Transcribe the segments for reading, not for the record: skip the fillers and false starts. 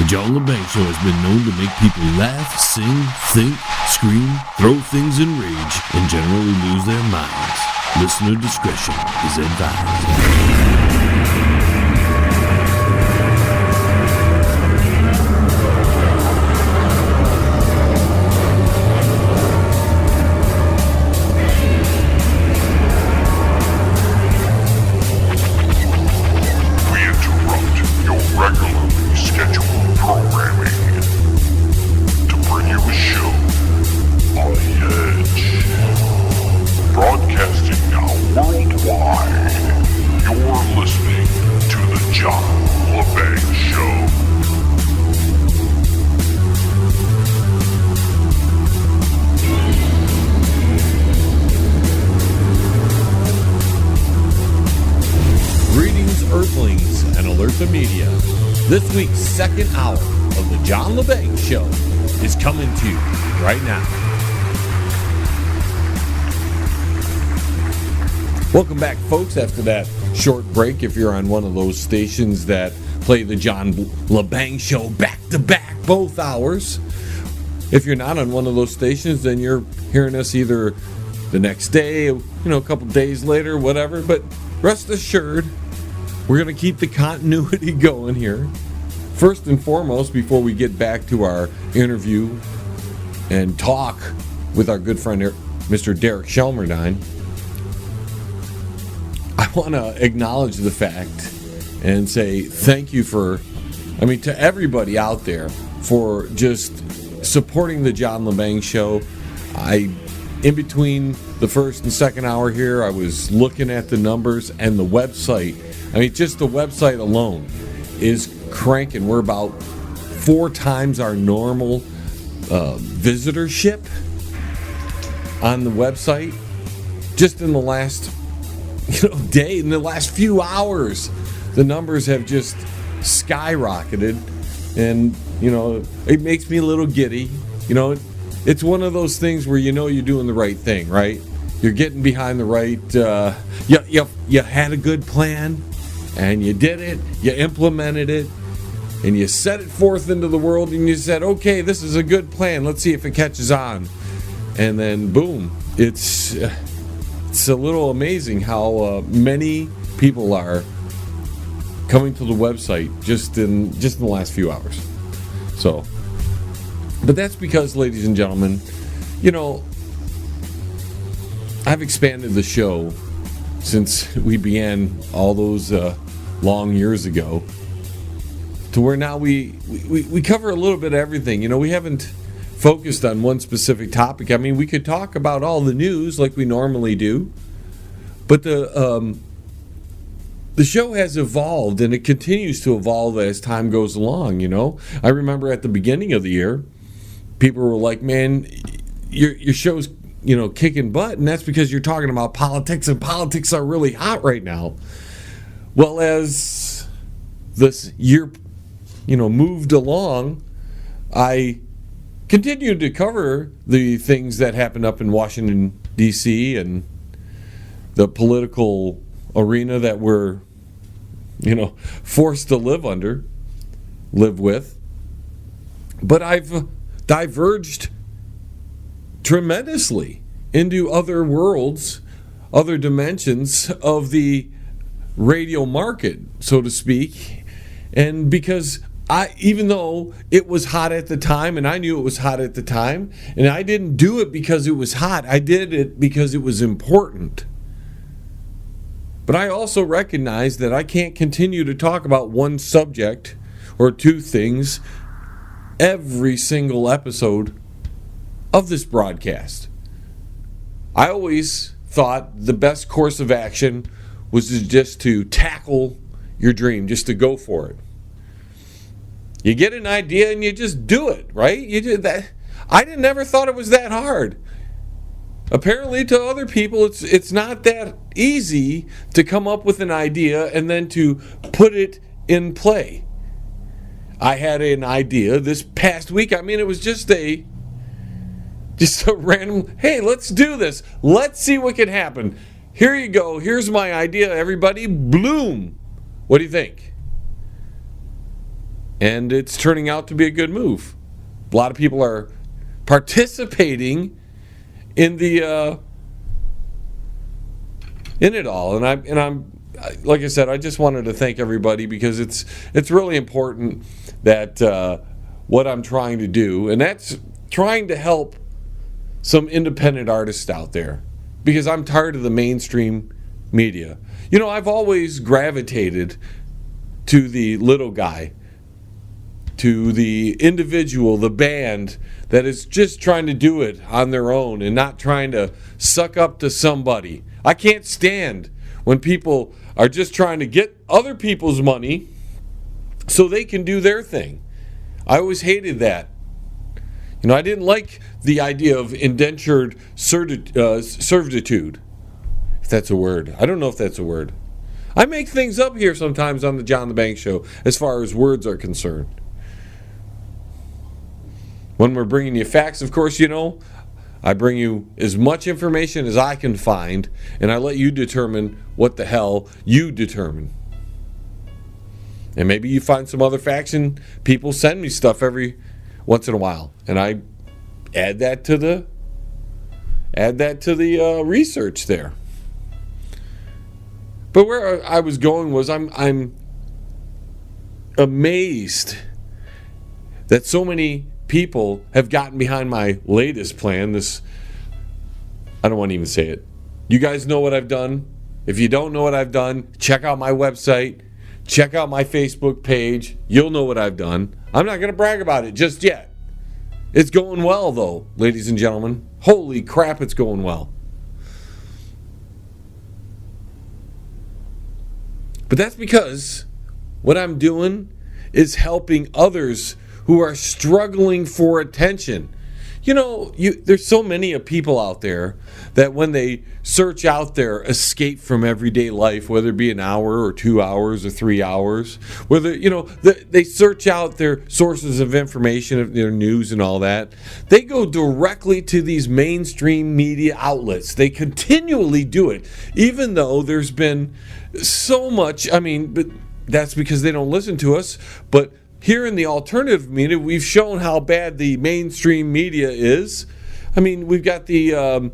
John LeBang Show has been known to make people laugh, sing, think, scream, throw things in rage, and generally lose their minds. Listener discretion is advised. Media. This week's second hour of the John LeBang Show is coming to you right now. Welcome back, folks, after that short break. If you're on one of those stations that play the John LeBang Show back-to-back, both hours. If you're not on one of those stations, then you're hearing us either the next day, a couple days later, whatever. But rest assured, we're going to keep the continuity going here. First and foremost, before we get back to our interview and talk with our good friend, Mr. Derek Shelmerdine, I want to acknowledge the fact and say thank you to everybody out there for just supporting the John LeBang Show. In between the first and second hour here, I was looking at the numbers and the website. Just the website alone is cranking. We're about 4 times our normal visitorship on the website. Just in the last day, in the last few hours, the numbers have just skyrocketed. And, it makes me a little giddy. It's one of those things where you're doing the right thing, right? You're getting behind the right, you had a good plan, and you did it, you implemented it, and you set it forth into the world, and you said, okay, this is a good plan, let's see if it catches on. And then, boom, it's a little amazing how many people are coming to the website just in the last few hours. So, but that's because, ladies and gentlemen, I've expanded the show since we began all those long years ago to where now we cover a little bit of everything. We haven't focused on one specific topic. We could talk about all the news like we normally do, but the show has evolved, and it continues to evolve as time goes along. I remember at the beginning of the year, people were like, man, your show's kicking butt, and that's because you're talking about politics, and politics are really hot right now. Well, as this year, moved along, I continued to cover the things that happened up in Washington, D.C., and the political arena that we're, forced to live with. But I've diverged tremendously into other worlds, other dimensions of the radio market, so to speak. And because even though it was hot at the time, and I knew it was hot at the time, and I didn't do it because it was hot, I did it because it was important. But I also recognize that I can't continue to talk about one subject or two things every single episode of this broadcast. I always thought the best course of action was just to tackle your dream, just to go for it. You get an idea and you just do it, right? You did that. I never thought it was that hard. Apparently to other people it's not that easy to come up with an idea and then to put it in play. I had an idea this past week. It was just a random, hey, let's do this. Let's see what can happen. Here you go. Here's my idea, everybody. Bloom. What do you think? And it's turning out to be a good move. A lot of people are participating in the in it all, and I'm like I said, I just wanted to thank everybody because it's really important that what I'm trying to do, and that's trying to help some independent artists out there, because I'm tired of the mainstream media. You know, I've always gravitated to the little guy, to the individual, the band that is just trying to do it on their own and not trying to suck up to somebody. I can't stand when people are just trying to get other people's money so they can do their thing. I always hated that. You know, I didn't like the idea of indentured servitude, if that's a word. I don't know if that's a word. I make things up here sometimes on the John LeBang Show as far as words are concerned. When we're bringing you facts, of course, you know, I bring you as much information as I can find, and I let you determine what the hell you determine. And maybe you find some other facts, and people send me stuff every once in a while, and I add that to the research there. But where I was going was I'm amazed that so many people have gotten behind my latest plan. This, I don't want to even say it. You guys know what I've done. If you don't know what I've done, check out my website, check out my Facebook page. You'll know what I've done. I'm not going to brag about it just yet. It's going well, though, ladies and gentlemen. Holy crap, it's going well. But that's because what I'm doing is helping others who are struggling for attention. You know, there's so many people out there that when they search out their escape from everyday life, whether it be an hour or 2 hours or 3 hours, whether, you know, they search out their sources of information, their news and all that, they go directly to these mainstream media outlets. They continually do it, even though there's been so much, but that's because they don't listen to us, but here in the alternative media, we've shown how bad the mainstream media is. I mean, we've got the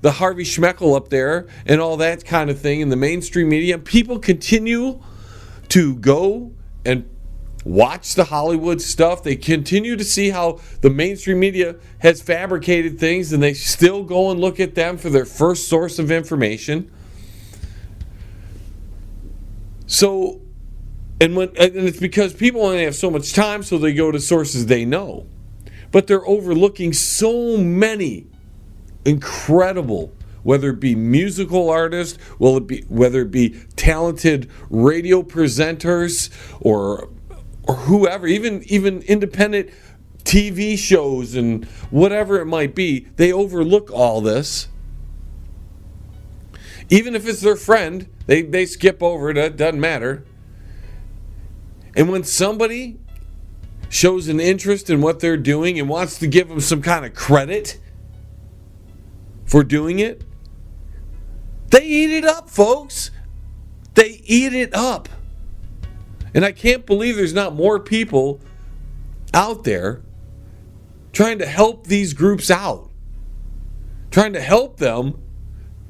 Harvey Schmeckel up there and all that kind of thing in the mainstream media. People continue to go and watch the Hollywood stuff. They continue to see how the mainstream media has fabricated things, and they still go and look at them for their first source of information. So, and it's because people only have so much time, so they go to sources they know. But they're overlooking so many incredible, whether it be musical artists, whether it be talented radio presenters or whoever, even independent TV shows and whatever it might be. They overlook all this. Even if it's their friend, they skip over it. It doesn't matter. And when somebody shows an interest in what they're doing and wants to give them some kind of credit for doing it, they eat it up, folks. They eat it up. And I can't believe there's not more people out there trying to help these groups out, trying to help them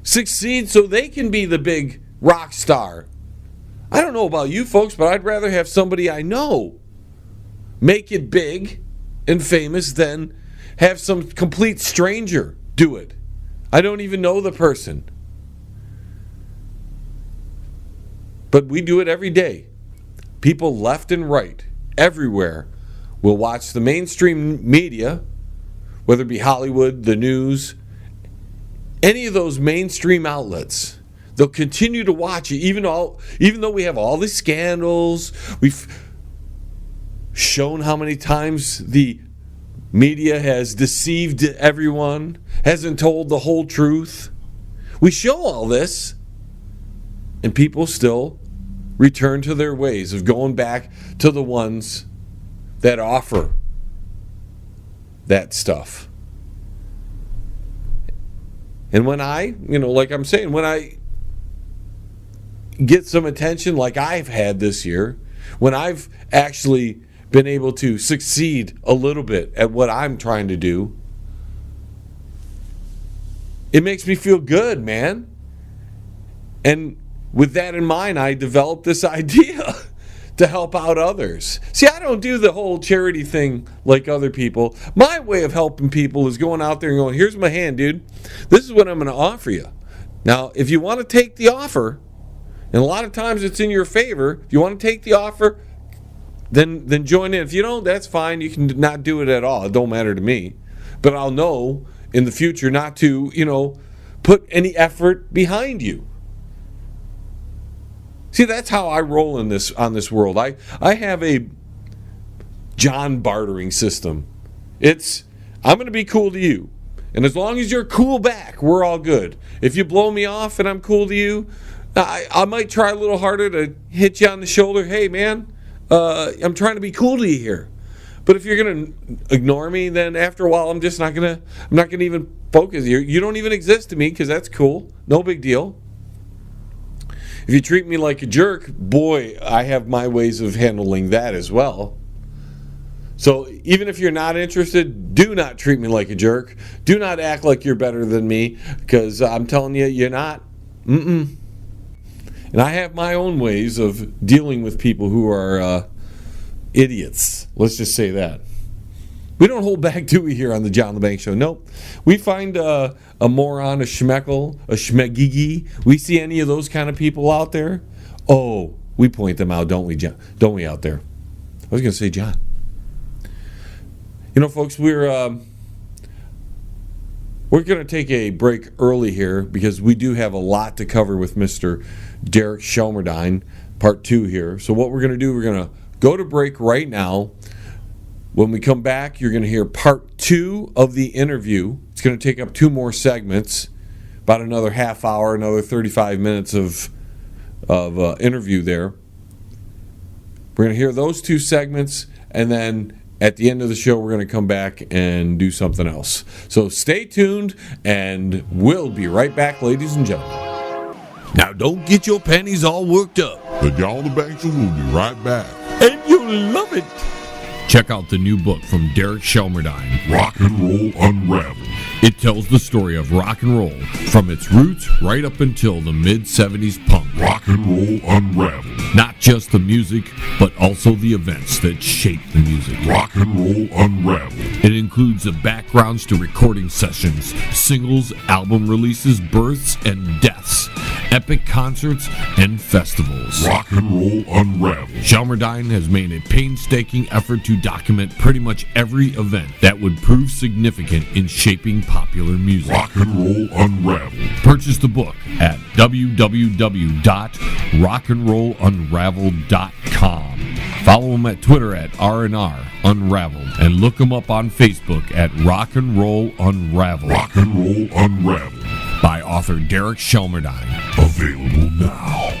succeed so they can be the big rock star. I don't know about you folks, but I'd rather have somebody I know make it big and famous than have some complete stranger do it. I don't even know the person. But we do it every day. People left and right, everywhere, will watch the mainstream media, whether it be Hollywood, the news, any of those mainstream outlets. They'll continue to watch it, even though we have all these scandals. We've shown how many times the media has deceived everyone, hasn't told the whole truth. We show all this, and people still return to their ways of going back to the ones that offer that stuff. And when like I'm saying, when I get some attention like I've had this year, when I've actually been able to succeed a little bit at what I'm trying to do, it makes me feel good, man. And with that in mind, I developed this idea to help out others. See, I don't do the whole charity thing like other people. My way of helping people is going out there and going, here's my hand, dude. This is what I'm going to offer you. Now, if you want to take the offer, and a lot of times it's in your favor, if you want to take the offer, then join in. If you don't, that's fine. You can not do it at all. It don't matter to me. But I'll know in the future not to, put any effort behind you. See, that's how I roll on this world. I have a John bartering system. I'm going to be cool to you. And as long as you're cool back, we're all good. If you blow me off and I'm cool to you, I might try a little harder to hit you on the shoulder. Hey, man, I'm trying to be cool to you here. But if you're going to ignore me, then after a while, I'm not going to even focus. You don't even exist to me because that's cool. No big deal. If you treat me like a jerk, boy, I have my ways of handling that as well. So even if you're not interested, do not treat me like a jerk. Do not act like you're better than me, because I'm telling you, you're not. And I have my own ways of dealing with people who are idiots. Let's just say that. We don't hold back, do we, here on the John LeBang Show? Nope. We find a moron, a schmeckel, a schmegigi. We see any of those kind of people out there, we point them out, don't we, John? Don't we, out there? I was going to say John. Folks, we're going to take a break early here because we do have a lot to cover with Mr. Derek Shelmerdine, part 2 here. So what we're going to do, we're going to go to break right now. When we come back, you're going to hear part 2 of the interview. It's going to take up 2 more segments, about another half hour, another 35 minutes of interview there. We're going to hear those 2 segments, and then at the end of the show, we're going to come back and do something else. So stay tuned, and we'll be right back, ladies and gentlemen. Now, don't get your panties all worked up. The John LeBang Show will be right back. And you'll love it. Check out the new book from Derek Shelmerdine, Rock and Roll Unravelled. It tells the story of rock and roll from its roots right up until the mid-'70s punk. Rock and Roll Unravelled. Not just the music, but also the events that shaped the music. Rock and Roll Unravelled. It includes the backgrounds to recording sessions, singles, album releases, births and deaths, epic concerts, and festivals. Rock and Roll Unravelled. Shelmerdine has made a painstaking effort to document pretty much every event that would prove significant in shaping popular music. Rock and Roll Unravelled. Purchase the book at www.rockandrollunraveled.com. Follow him at Twitter at R&R Unraveled, and look him up on Facebook at Rock and Roll Unraveled. Rock and Roll Unraveled. By author Derek Shelmerdine. Available now.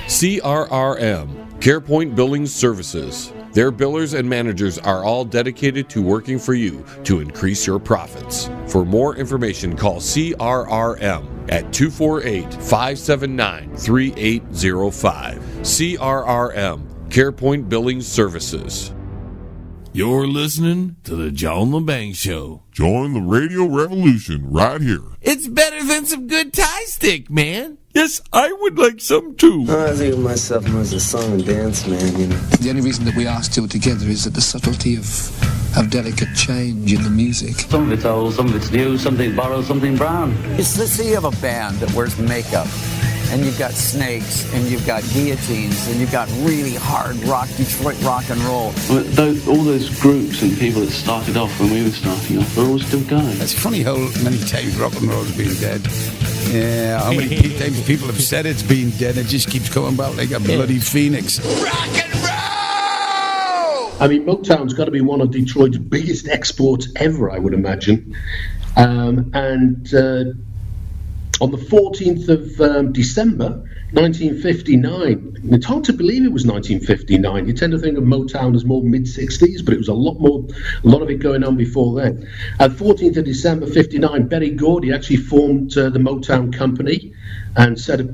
CRRM, CarePoint Billing Services. Their billers and managers are all dedicated to working for you to increase your profits. For more information, call CRRM at 248-579-3805. CRRM, CarePoint Billing Services. You're listening to the John LeBang Show. Join the radio revolution right here. It's better than some good Thai stick, man. Yes, I would like some too. I think of myself more as a song and dance man, The only reason that we are still together is that the subtlety of delicate change in the music. Some of it's old, some of it's new, something borrowed, something brown. It's let's say you have a band that wears makeup, and you've got snakes, and you've got guillotines, and you've got really hard rock, Detroit rock and roll. All those groups and people that started off when we were starting off, they're all still going. It's funny how many times rock and roll's been dead. Yeah, how many times people have said it's been dead, it just keeps coming back like a bloody phoenix. Rock and roll! I mean, Motown's got to be one of Detroit's biggest exports ever, I would imagine. On the 14th of December, 1959. It's hard to believe it was 1959. You tend to think of Motown as more mid-60s, but it was a lot of it going on before then. 14th of December, 59, Berry Gordy actually formed the Motown Company and set up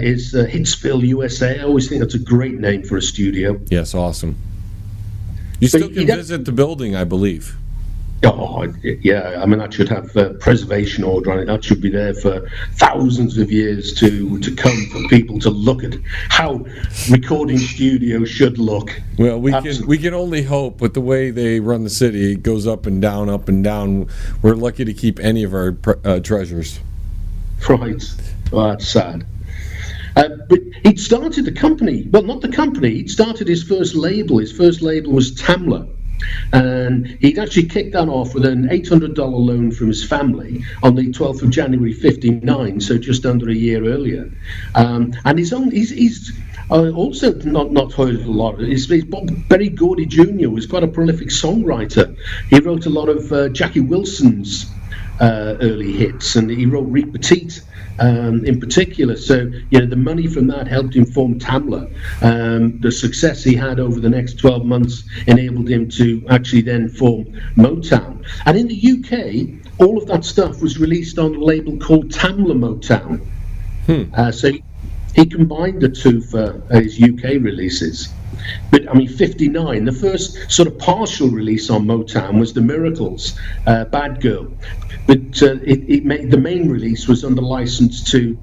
his Hitsville, USA. I always think that's a great name for a studio. Yes, awesome. You still can visit the building, I believe. Oh, yeah. I mean, that should have a preservation order on it. That should be there for thousands of years to come for people to look at how recording studios should look. Well, we can only hope with the way they run the city. It goes up and down, up and down. We're lucky to keep any of our treasures. Right. Well, that's sad. But he'd started the company. Well, not the company. He'd started his first label. His first label was Tamla. And he'd actually kicked that off with an $800 loan from his family on the 12th of January 59, so just under a year earlier. And he's also not heard a lot. Berry Gordy Jr. was quite a prolific songwriter. He wrote a lot of Jackie Wilson's early hits, and he wrote Rick Petite in particular. So, the money from that helped him form Tamla. The success he had over the next 12 months enabled him to actually then form Motown. And in the UK, all of that stuff was released on a label called Tamla Motown. So he combined the two for his UK releases. But I mean, 59, the first sort of partial release on Motown was The Miracles, Bad Girl. But the main release was under license to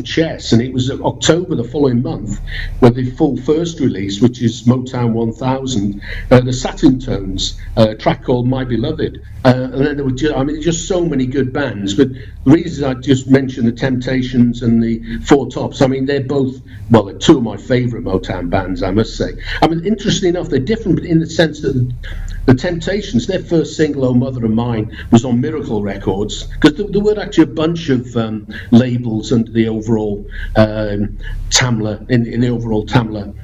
Chess, and it was October the following month where the full first release, which is Motown 1000, the Saturn Tones, a track called My Beloved. And then there were just so many good bands. But the reason I just mentioned the Temptations and the Four Tops, I mean, they're two of my favourite Motown bands, I must say. I mean, interestingly enough, they're different in the sense that the Temptations, their first single, Oh Mother of Mine, was on Miracle Records, because there were actually a bunch of labels under the overall Tamla, in the overall Tamla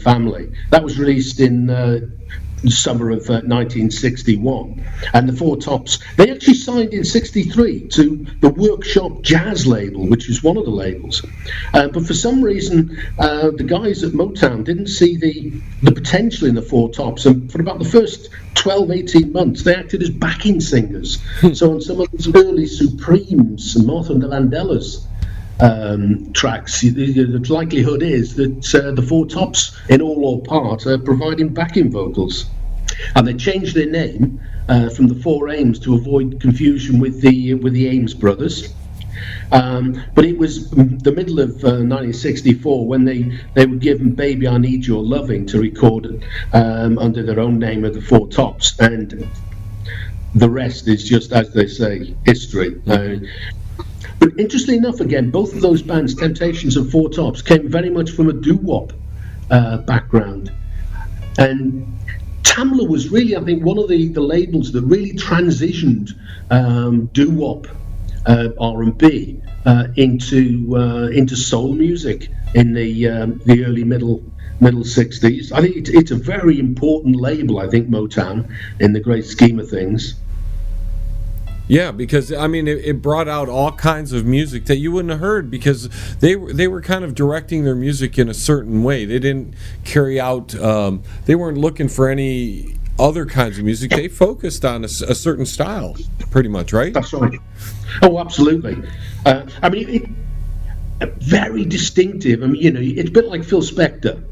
family. That was released in the summer of 1961, and the Four Tops, they actually signed in 63 to the Workshop Jazz label, which was one of the labels, but for some reason the guys at Motown didn't see the potential in the Four Tops, and for about the first 12-18 months they acted as backing singers. So on some of those early Supremes and Martha and the Vandellas tracks, the likelihood is that the Four Tops, in all or part, are providing backing vocals. And they changed their name from the Four Ames to avoid confusion with the Ames brothers. But it was the middle of 1964 when they were given Baby I Need Your Loving to record under their own name of the Four Tops, and the rest is just, as they say, history. But interestingly enough, again, both of those bands, Temptations and Four Tops, came very much from a doo-wop background. And Tamla was really, I think, one of the labels that really transitioned doo-wop R&B into soul music in the early middle 60s. I think it's a very important label, I think, Motown, in the great scheme of things. Yeah, because I mean, it brought out all kinds of music that you wouldn't have heard, because they were kind of directing their music in a certain way. They didn't carry out. They weren't looking for any other kinds of music. They focused on a certain style, pretty much, right? That's right. Oh, absolutely. I mean, very distinctive. I mean, it's a bit like Phil Spector.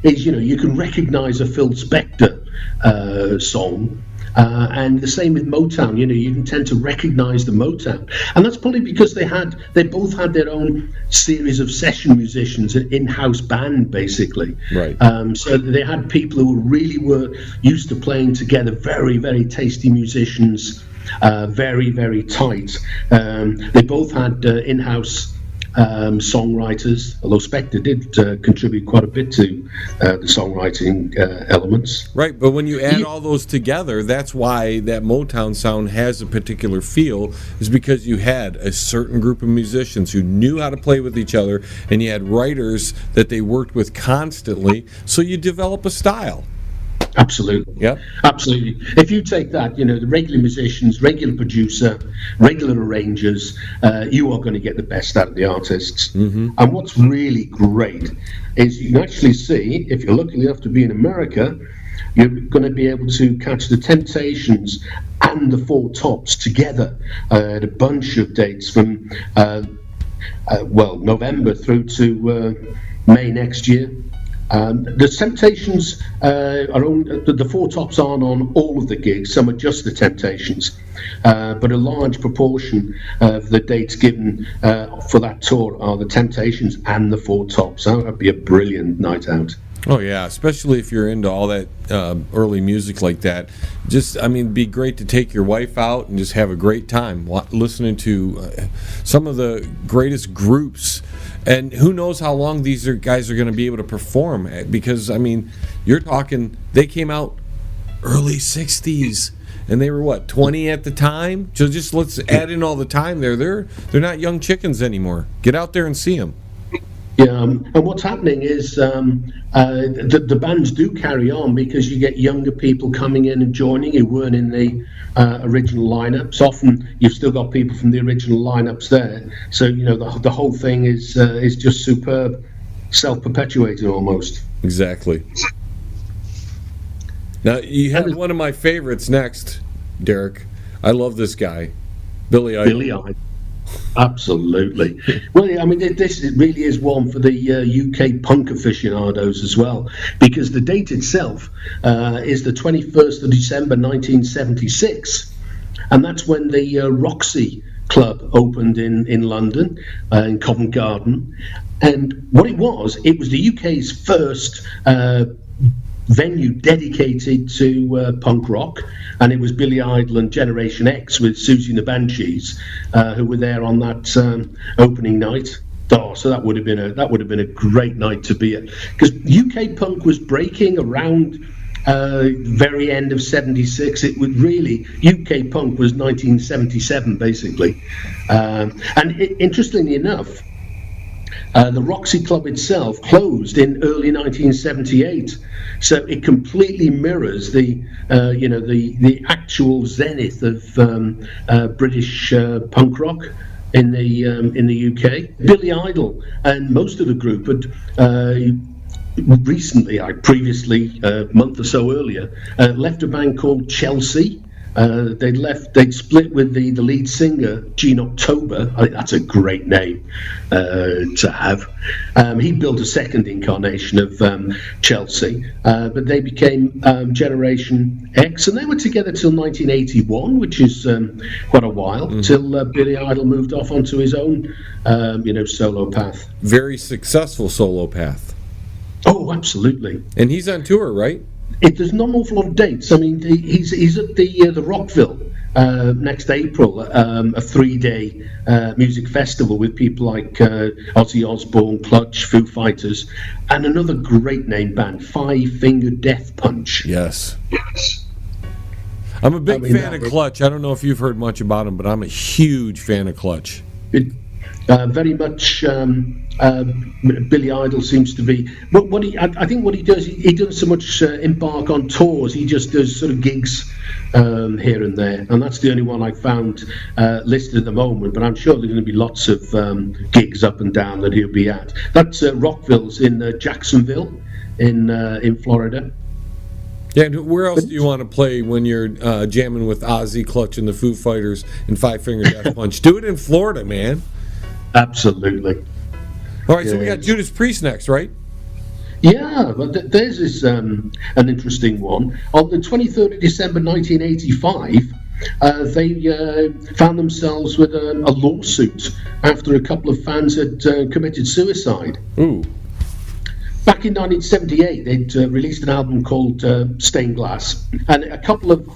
You can recognize a Phil Spector song. And the same with Motown, you can tend to recognize the Motown, and that's probably because they both had their own series of session musicians, an in-house band, basically. Right. So they had people who really were used to playing together, very, very tasty musicians, very, very tight. They both had in-house songwriters, although Spector did contribute quite a bit to the songwriting elements. Right, but when you add all those together, that's why that Motown sound has a particular feel, is because you had a certain group of musicians who knew how to play with each other, and you had writers that they worked with constantly, so you develop a style. Absolutely. Yeah. Absolutely. If you take that, the regular musicians, regular producer, regular arrangers, you are going to get the best out of the artists. Mm-hmm. And what's really great is you can actually see, if you're lucky enough to be in America, you're going to be able to catch the Temptations and the Four Tops together at a bunch of dates from November through to May next year. The Temptations the Four Tops aren't on all of the gigs. Some are just the Temptations, but a large proportion of the dates given for that tour are the Temptations and the Four Tops. That would be a brilliant night out. Oh yeah, especially if you're into all that early music like that. Just, I mean, it'd be great to take your wife out and just have a great time listening to some of the greatest groups. And who knows how long these guys are going to be able to perform? Because, I mean, you're talking, they came out early 60s, and they were, what, 20 at the time? So just let's add in all the time there. They're not young chickens anymore. Get out there and see them. Yeah, and what's happening is the bands do carry on because you get younger people coming in and joining who weren't in the original lineups. Often you've still got people from the original lineups there, so you know the whole thing is just superb, self-perpetuating almost. Exactly. Now you have one of my favorites next, Derek. I love this guy, Billy Idol. Billy Idol. Absolutely. Well, I mean, this really is one for the UK punk aficionados as well, because the date itself is the 21st of December 1976, and that's when the Roxy Club opened in London, in Covent Garden. And what it was the UK's first venue dedicated to punk rock, and it was Billy Idol and Generation X with Susie and the Banshees who were there on that opening night. Oh, so that would have been a great night to be at, because UK punk was breaking around very end of '76. It would really, UK punk was 1977 basically, interestingly enough. The Roxy Club itself closed in early 1978, so it completely mirrors the actual zenith of British punk rock in the UK. Billy Idol and most of the group had previously a month or so earlier left a band called Chelsea. They'd split with the lead singer, Gene October. I think that's a great name to have. He built a second incarnation of Chelsea, but they became Generation X, and they were together till 1981, which is quite a while, till Billy Idol moved off onto his own solo path. Very successful solo path. Oh, absolutely. And he's on tour, right? There's not an awful lot of dates. I mean, he's at the Rockville next April, a 3-day music festival with people like Ozzy Osbourne, Clutch, Foo Fighters, and another great name band, Five Finger Death Punch. Yes. I'm a big fan of Clutch. I don't know if you've heard much about them, but I'm a huge fan of Clutch. Very much Billy Idol seems to be. But I think what he does, he doesn't so much embark on tours. He just does sort of gigs here and there, and that's the only one I found listed at the moment. But I'm sure there's going to be lots of gigs up and down that he'll be at. That's Rockville's in Jacksonville, in Florida. Yeah, and where else do you want to play when you're jamming with Ozzy, Clutch, and the Foo Fighters and Five Finger Death Punch? Do it in Florida, man. Absolutely. All right, so we got Judas Priest next, right? Yeah, but there's this an interesting one. On the 23rd of December 1985, they found themselves with a lawsuit after a couple of fans had committed suicide. Ooh. Back in 1978, they'd released an album called Stained Glass, and a couple of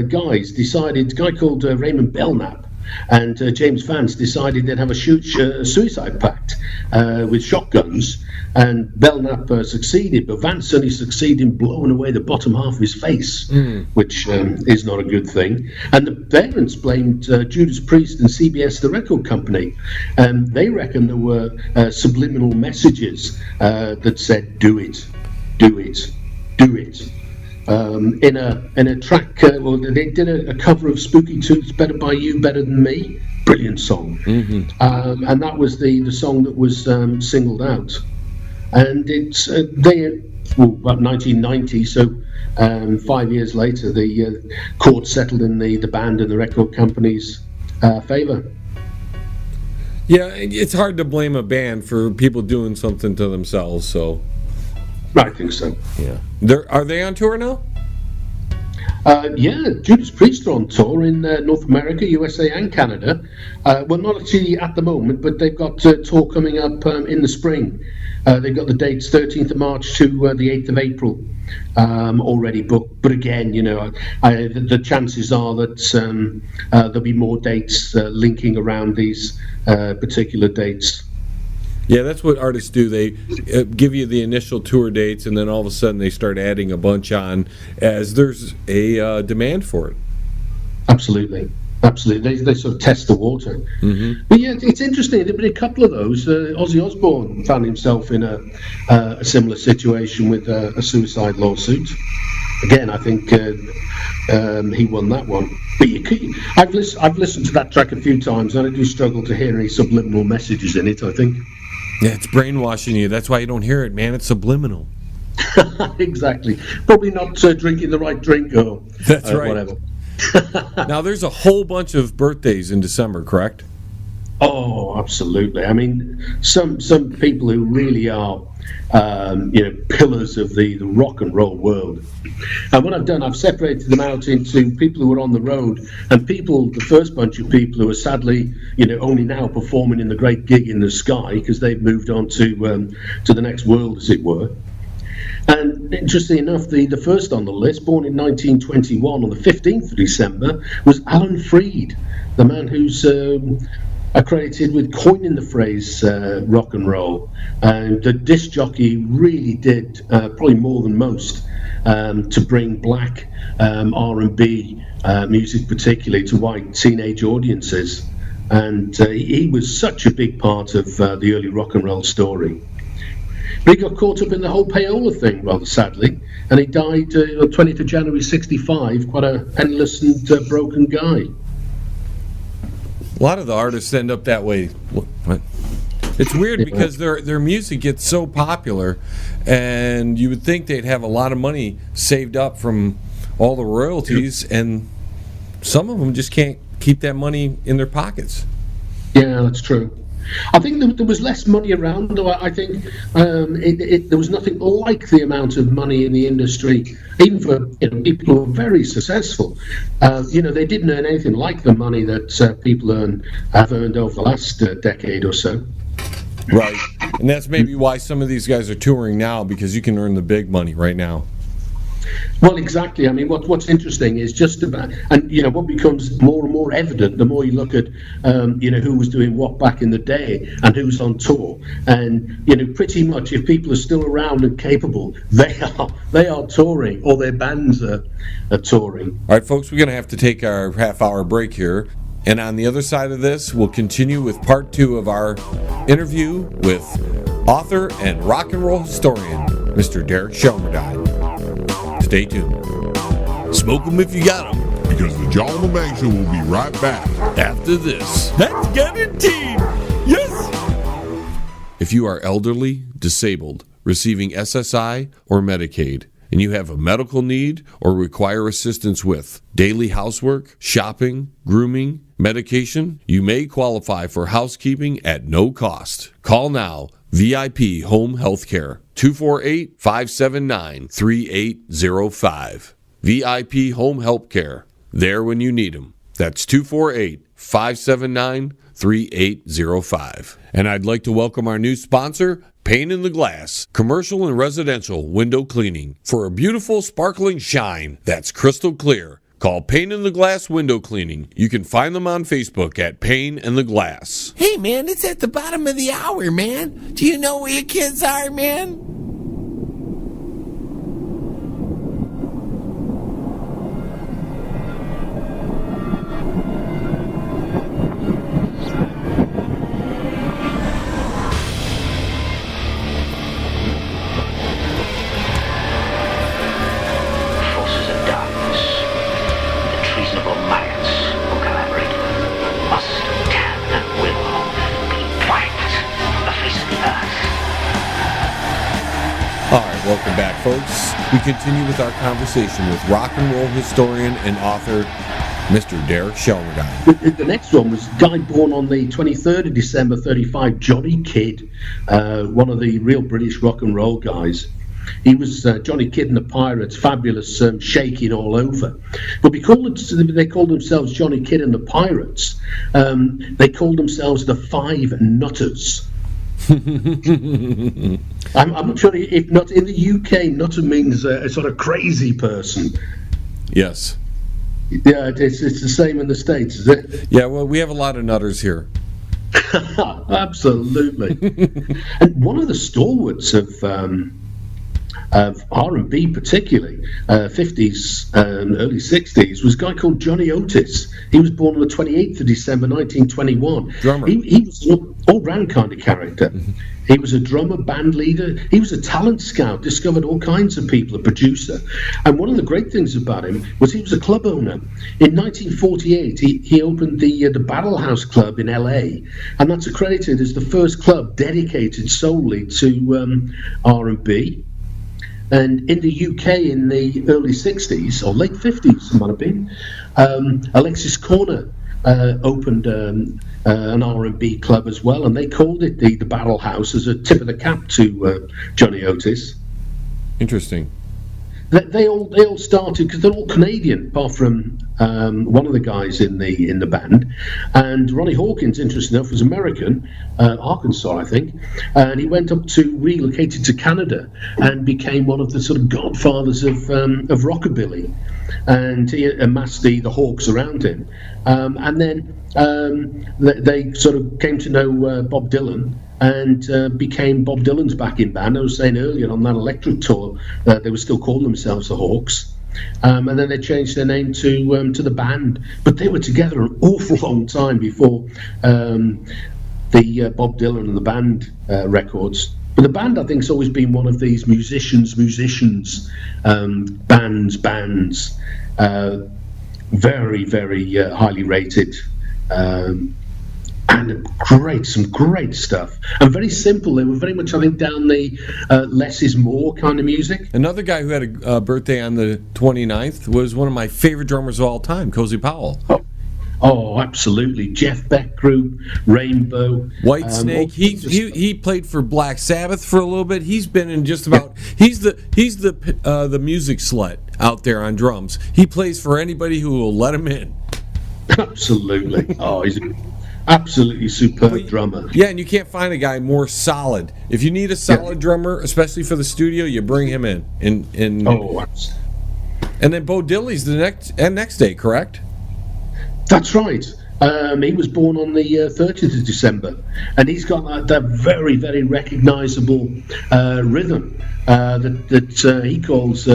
guys decided, a guy called Raymond Belknap and James Vance decided they'd have a suicide pact with shotguns, and Belknap succeeded, but Vance only succeeded in blowing away the bottom half of his face, which is not a good thing. And the parents blamed Judas Priest and CBS, the record company, and they reckon there were subliminal messages that said, do it, do it, do it. In a track, they did a cover of Spooky Tooth's "Better By You, Better Than Me," brilliant song, and that was the song that was singled out. And it's about 1990, so 5 years later, the court settled in the band and the record company's favor. Yeah, it's hard to blame a band for people doing something to themselves. So I think so. Yeah. Are they on tour now? Yeah, Judas Priest are on tour in North America, USA, and Canada. Well, not actually at the moment, but they've got a tour coming up in the spring. They've got the dates 13th of March to the 8th of April already booked. But again, the chances are that there'll be more dates linking around these particular dates. Yeah, that's what artists do. They give you the initial tour dates, and then all of a sudden they start adding a bunch on as there's a demand for it. Absolutely. They sort of test the water. Mm-hmm. But yeah, it's interesting. There've been a couple of those. Ozzy Osbourne found himself in a similar situation with a suicide lawsuit. Again, I think he won that one. But I've listened to that track a few times, and I do struggle to hear any subliminal messages in it, I think. Yeah, it's brainwashing you. That's why you don't hear it, man. It's subliminal. Exactly. Probably not drinking the right drink or That's right. Whatever. Now, there's a whole bunch of birthdays in December, correct? Oh, absolutely. I mean, some people who really are, pillars of the rock and roll world. And what I've done, I've separated them out into people who are on the road and the first bunch of people who are sadly, only now performing in the great gig in the sky because they've moved on to the next world, as it were. And interestingly enough, the first on the list, born in 1921 on the 15th of December, was Alan Freed, the man who's accredited with coining the phrase rock and roll. And the disc jockey really did probably more than most to bring black R&B music, particularly to white teenage audiences. And he was such a big part of the early rock and roll story. But he got caught up in the whole payola thing, rather sadly, and he died on 20th of January 65, quite a penniless and broken guy. A lot of the artists end up that way. It's weird because their music gets so popular, and you would think they'd have a lot of money saved up from all the royalties, and some of them just can't keep that money in their pockets. Yeah, that's true. I think there was less money around, though. I think there was nothing like the amount of money in the industry, even for people who are very successful. They didn't earn anything like the money that people have earned over the last decade or so. Right, and that's maybe why some of these guys are touring now, because you can earn the big money right now. Well, exactly. I mean, what's interesting is just about, and what becomes more and more evident the more you look at, who was doing what back in the day and who's on tour, and pretty much if people are still around and capable, they are touring, or their bands are touring. All right, folks, we're going to have to take our half-hour break here, and on the other side of this, we'll continue with part 2 of our interview with author and rock and roll historian, Mr. Derek Shelmerdine. Stay tuned. Smoke them if you got them. Because the John LeBang Show will be right back after this. That's guaranteed. Yes. If you are elderly, disabled, receiving SSI or Medicaid, and you have a medical need or require assistance with daily housework, shopping, grooming, medication, you may qualify for housekeeping at no cost. Call now. VIP Home Healthcare, 248-579-3805. VIP Home Healthcare, there when you need them. That's 248-579-3805. And I'd like to welcome our new sponsor, Pane in the Glass, commercial and residential window cleaning. For a beautiful, sparkling shine that's crystal clear, call Pane in the Glass Window Cleaning. You can find them on Facebook at Pane in the Glass. Hey, man, it's at the bottom of the hour, man. Do you know where your kids are, man? Welcome back, folks. We continue with our conversation with rock and roll historian and author, Mr. Derek Shelmerdine. The next one was a guy born on the 23rd of December 35, Johnny Kidd, one of the real British rock and roll guys. He was Johnny Kidd and the Pirates, fabulous, shaking all over. But they called themselves Johnny Kidd and the Pirates. They called themselves the Five Nutters. I'm not sure if not in the UK, nutter means a sort of crazy person. Yes. Yeah, it's the same in the States, is it? Yeah, well, we have a lot of nutters here. Absolutely. And one of the stalwarts of R&B, particularly 50s and early 60s, was a guy called Johnny Otis. He was born on the 28th of December 1921. Drummer. He was an all-round kind of character. He was a drummer, band leader. He was a talent scout, discovered all kinds of people, a producer. And one of the great things about him was he was a club owner. In 1948, he opened the Battle House Club in LA, and that's accredited as the first club dedicated solely to R&B. And in the UK in the early 60s, or late 50s, it might have been, Alexis Corner opened an R&B club as well, and they called it the Battle House as a tip of the cap to Johnny Otis. Interesting. They all started because they're all Canadian, apart from one of the guys in the band. And Ronnie Hawkins, interesting enough, was American, Arkansas, I think, and he went up to relocated to Canada and became one of the sort of godfathers of rockabilly, and he amassed the Hawks around him. And then they sort of came to know Bob Dylan, and became Bob Dylan's backing band. I was saying earlier on that Electric tour, they were still calling themselves the Hawks, and then they changed their name to the band. But they were together an awful long time before the Bob Dylan and the band records. But the band, I think, has always been one of these musicians, bands, very, very highly rated. And some great stuff, and very simple. They were very much, I think, down the less is more kind of music. Another guy who had a birthday on the 29th was one of my favorite drummers of all time, Cozy Powell. Oh, absolutely. Jeff Beck Group, Rainbow, Whitesnake. He played for Black Sabbath for a little bit. He's been in just about. He's the music slut out there on drums. He plays for anybody who will let him in. Absolutely. Oh, he's absolutely superb drummer. Yeah, and you can't find a guy more solid. If you need a solid drummer, especially for the studio, you bring him in. And then Bo Diddley's the next day, correct? That's right. He was born on the 30th of December, and he's got that very, very recognisable rhythm that he calls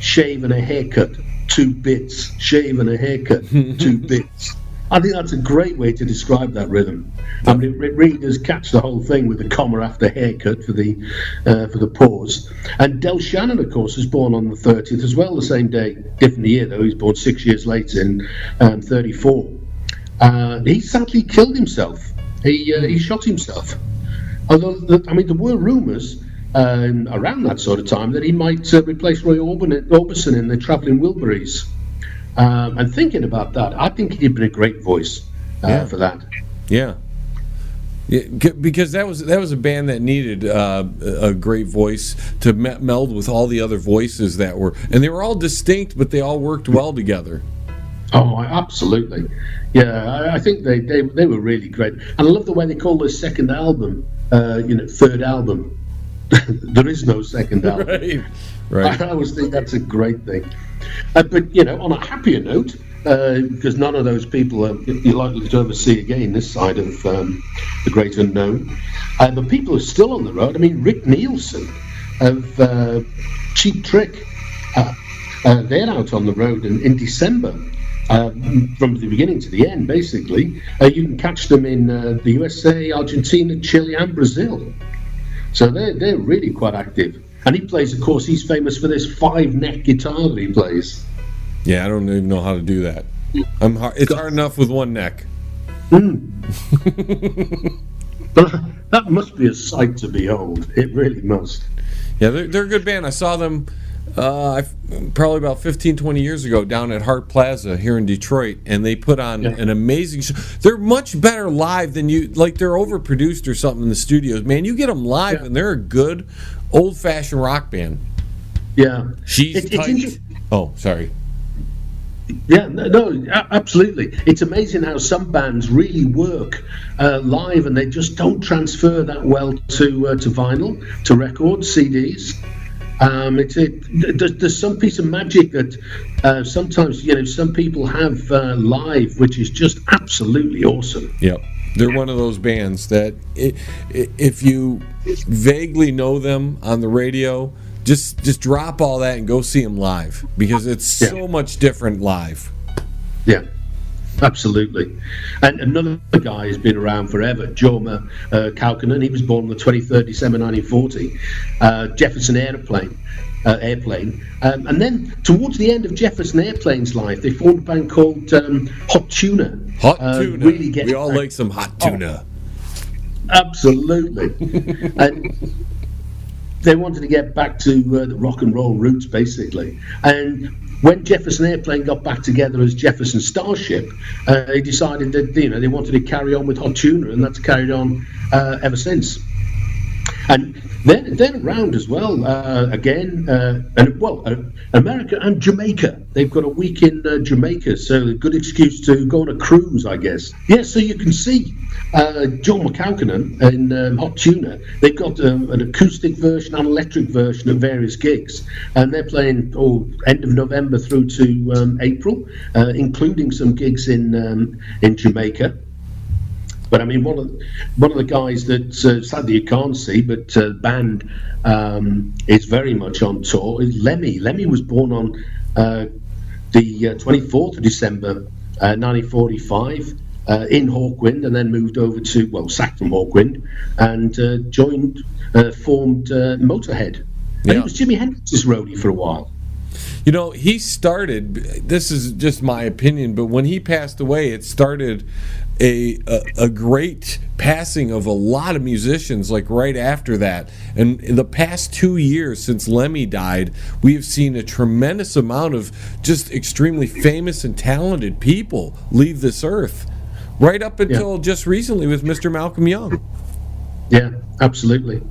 shave and a haircut, 2 bits. Shave and a haircut, 2 bits. I think that's a great way to describe that rhythm. I mean, it really does catch the whole thing with the comma after haircut for the pause. And Del Shannon, of course, was born on the 30th as well, the same day, different year though. He's born 6 years later in 34. He sadly killed himself. He shot himself. Although, there were rumours around that sort of time that he might replace Roy Orbison in the Travelling Wilburys. And thinking about that, I think he'd been a great voice for that. Yeah, because that was a band that needed a great voice to meld with all the other voices that were, and they were all distinct, but they all worked well together. Oh, absolutely. Yeah, I think they were really great, and I love the way they call their second album, third album. There is no second album. Right. I always think that's a great thing. But on a happier note, because none of those people you're likely to ever see again this side of the great unknown. But people are still on the road. I mean, Rick Nielsen of Cheap Trick, they're out on the road in December. From the beginning to the end, basically. You can catch them in the USA, Argentina, Chile, and Brazil. So they're really quite active. And he plays, of course, he's famous for this 5-neck guitar that he plays. Yeah, I don't even know how to do that. It's hard enough with one neck. But that must be a sight to behold. It really must. Yeah, they're a good band. I saw them probably about 15, 20 years ago down at Hart Plaza here in Detroit, and they put on an amazing show. They're much better live than they're overproduced or something in the studios. Man, you get them live, and they're a good old-fashioned rock band. Yeah. She's tight. Oh, sorry. Yeah, no, absolutely. It's amazing how some bands really work live, and they just don't transfer that well to vinyl, to records, CDs. There's some piece of magic that sometimes some people have live, which is just absolutely awesome. Yep, they're one of those bands that if you vaguely know them on the radio, just drop all that and go see them live, because it's so much different live. Yeah, absolutely. And another guy who's been around forever, Jorma Kaukonen. He was born on the 23rd December 1940. Jefferson Airplane. And then towards the end of Jefferson Airplane's life, they formed a band called Hot Tuna. Hot Tuna. Really we all like some hot tuna. Absolutely. And they wanted to get back to the rock and roll roots, basically. And when Jefferson Airplane got back together as Jefferson Starship, they decided that they wanted to carry on with Hot Tuna, and that's carried on ever since. And they're around as well. America and Jamaica. They've got a week in Jamaica, so a good excuse to go on a cruise, I guess. Yeah, so you can see John McCaukenan in Hot Tuna. They've got an acoustic version and electric version of various gigs, and they're playing end of November through to April, including some gigs in Jamaica. But I mean, one of the guys that sadly you can't see, but the band is very much on tour, is Lemmy. Lemmy was born on the 24th of December 1945 in Hawkwind, and then moved over to, sacked from Hawkwind, and formed Motorhead. And he was Jimi Hendrix's roadie for a while. He started, this is just my opinion, but when he passed away, it started a great passing of a lot of musicians, like right after that. And in the past 2 years since Lemmy died, we have seen a tremendous amount of just extremely famous and talented people leave this earth, right up until just recently with Mr. Malcolm Young. Yeah, absolutely.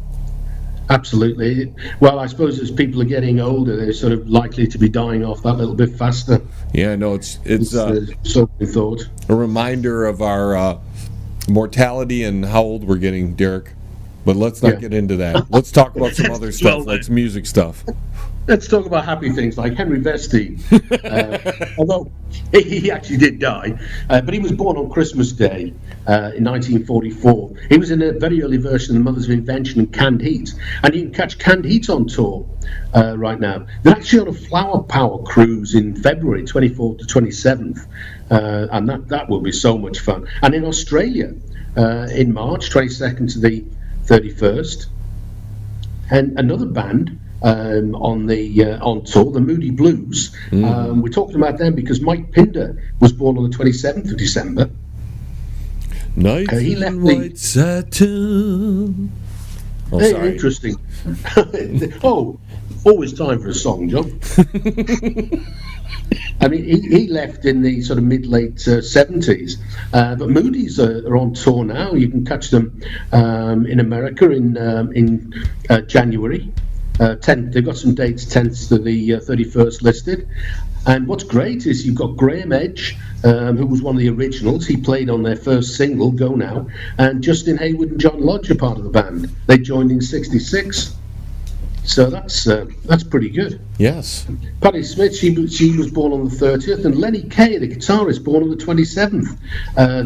Absolutely. Well, I suppose as people are getting older, they're sort of likely to be dying off that little bit faster. Yeah, no, it's so we thought. A reminder of our mortality and how old we're getting, Derek. But let's not get into that. Let's talk about some other stuff, like some music stuff. Let's talk about happy things like Henry Vestine. Although he actually did die, but he was born on Christmas Day in 1944. He was in a very early version of The Mother's Invention and Canned Heat, and you can catch Canned Heat on tour right now. They're actually on a Flower Power cruise in February 24th to 27th, and that will be so much fun. And in Australia in March 22nd to the 31st, and another band on tour, the Moody Blues. We're talking about them because Mike Pinder was born on the 27th of December. Night he left white satin. Oh, hey, sorry. Interesting. Always time for a song, John. I mean, he left in the sort of mid-late 70s, but Moody's are on tour now. You can catch them in America in January. 10th, they've got some dates, 10th to the 31st listed. And what's great is you've got Graham Edge, who was one of the originals. He played on their first single, Go Now. And Justin Hayward and John Lodge are part of the band. They joined in '66. So that's pretty good. Yes. Patti Smith, she was born on the 30th, and Lenny Kaye, the guitarist, born on the 27th.